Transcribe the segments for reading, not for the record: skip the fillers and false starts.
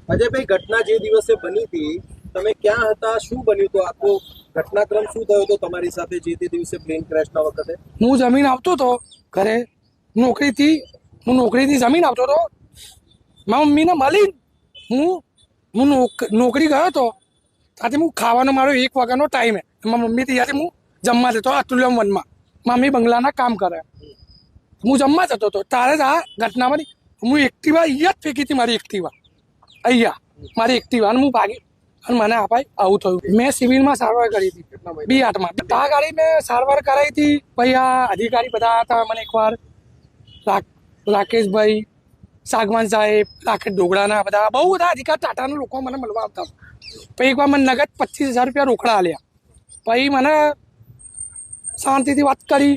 અજયભાઈ, ઘટના જે દિવસે બની હતી, તમે ક્યાં હતા, શું બન્યું હતું, આખો ઘટનાક્રમ શું થયો હતો તમારી સાથે જે તે દિવસે પ્લેન ક્રેશના વખતે? હું જમીન આવતો હતો ઘરે નોકરીથી. હું નોકરીથી જમીન આવતો હતો. મારા મમ્મીને મળી હું નોકરી ગયો હતો. ત્યાંથી હું ખાવાનો મારો 1 વાગ્યાનો ટાઈમ હે. મારા મમ્મી ત્યાંથી હું જમવા જતો અતુલ્યમ વનમાં. મમ્મી બંગલાના કામ કરે. હું જમવા જતો હતો ત્યારે જ આ ઘટનામાં હું એક્ટિવા અહીંયા જ ફેંકી હતી. મારી એક્ટિવા અહીંયા મારી એક્ટિવા અને હું ભાગી અને મને આ ભાઈ આવું થયું. મેં સિવિલમાં સારવાર કરી હતી B8માં. આ ગાડી મેં સારવાર કરાવી હતી. પછી આ અધિકારી બધા હતા. મને એકવાર રાકેશભાઈ સાગવાન સાહેબ, રાકેશ ડોગરાના બધા બહુ બધા અધિકાર ટાટાના લોકો મને મળવા આવતા. પછી એકવાર મને નગદ 25,000 રૂપિયા રોકડા આલ્યા. પછી મને શાંતિથી વાત કરી.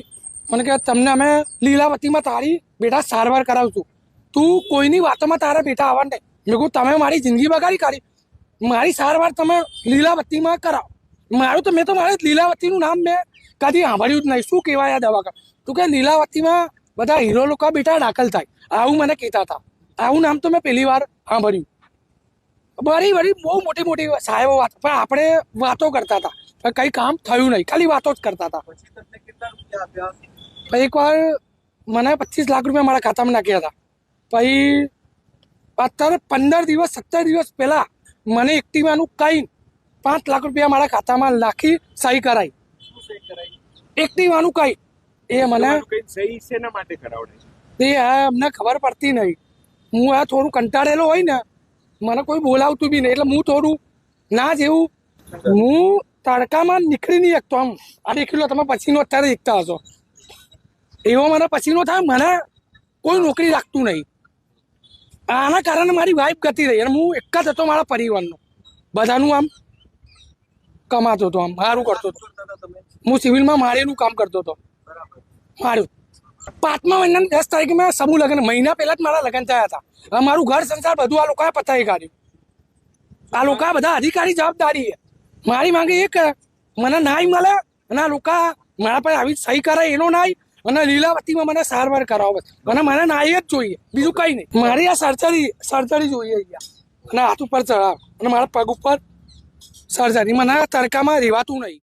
મને કે તમને અમે લીલાવતીમાં તારી બેટા સારવાર કરાવશું. તું કોઈની વાતોમાં તારા બેટા આવવા નહીં. મેં કહું તમે મારી જિંદગી બગાડી કાઢી. મારી સારવાર તમે લીલાવતીમાં કરાવો. મેં તો મારે લીલાવતીનું નામ મેં કદી સાંભળ્યું જ નહીં. શું કહેવાય આ દવાખાનું? તું કે લીલાવતીમાં બધા હીરો લોકો બેટા દાખલ થાય આવું મને કહેતા હતા. આવું નામ તો મેં પહેલી વાર સાંભળ્યું. બરી બહુ મોટી મોટી સાહેબો વાત, પણ આપણે વાતો કરતા હતા પણ કંઈ કામ થયું નહીં. ખાલી વાતો જ કરતા હતા. પછી તમને કેટલા રૂપિયા આપ્યા? પછી એકવાર મને 25 લાખ રૂપિયા મારા ખાતામાં નાખ્યા હતા. પછી અત્યારે 15 દિવસ 17 દિવસ પહેલા મને એક્ટિવાનું કંઈ 5 લાખ રૂપિયા મારા ખાતામાં નાખી સહી કરાઈ. શું સહી કરાવી? એક્ટિવાનું કંઈ એ મને સહી શેના માટે કરાવડે? એ અમને ખબર પડતી નહીં. હું આ થોડું કંટાળેલો હોય ને, મને કોઈ બોલાવતું બી નહીં એટલે હું થોડું ના જેવું હું તડકામાં નીકળી નહીં શકતો. આમ આ દેખી લો તમે પછીનો અત્યારે દેખતા હશો એવો મને પછીનો થાય. મને કોઈ નોકરી રાખતું નહીં. આના કારણે મારી વાઈફ ગતી રહી અને હું એક જ હતો મારા પરિવારનો. બધાનું આમ કમાતો હતો, આમ સારું કરતો હતો. હું સિવિલમાં માળીનું કામ કરતો હતો. મારું 5મા મહિનાની 10 તારીખે મેં સમૂહ લગ્ન, મહિના પહેલા જ મારા લગ્ન થયા હતા. હવે મારું ઘર સંસાર બધું આ લોકોએ પતાવી કાઢ્યું. આ લોકો બધા અધિકારી જવાબદારી છે. મારી માંગે એક મને નાય મળે અને આ લોકો મારા પાસે આવી સહી કરે એનો નાય અને લીલાવતીમાં મને સારવાર કરાવો. અને મને નાય જ જોઈએ, બીજું કંઈ નહીં. મારી આ સર્જરી જોઈએ અહીંયા અને હાથ ઉપર ચડાવ અને મારા પગ ઉપર સર્જરી. મને તડકામાં રહેવાતું નહીં.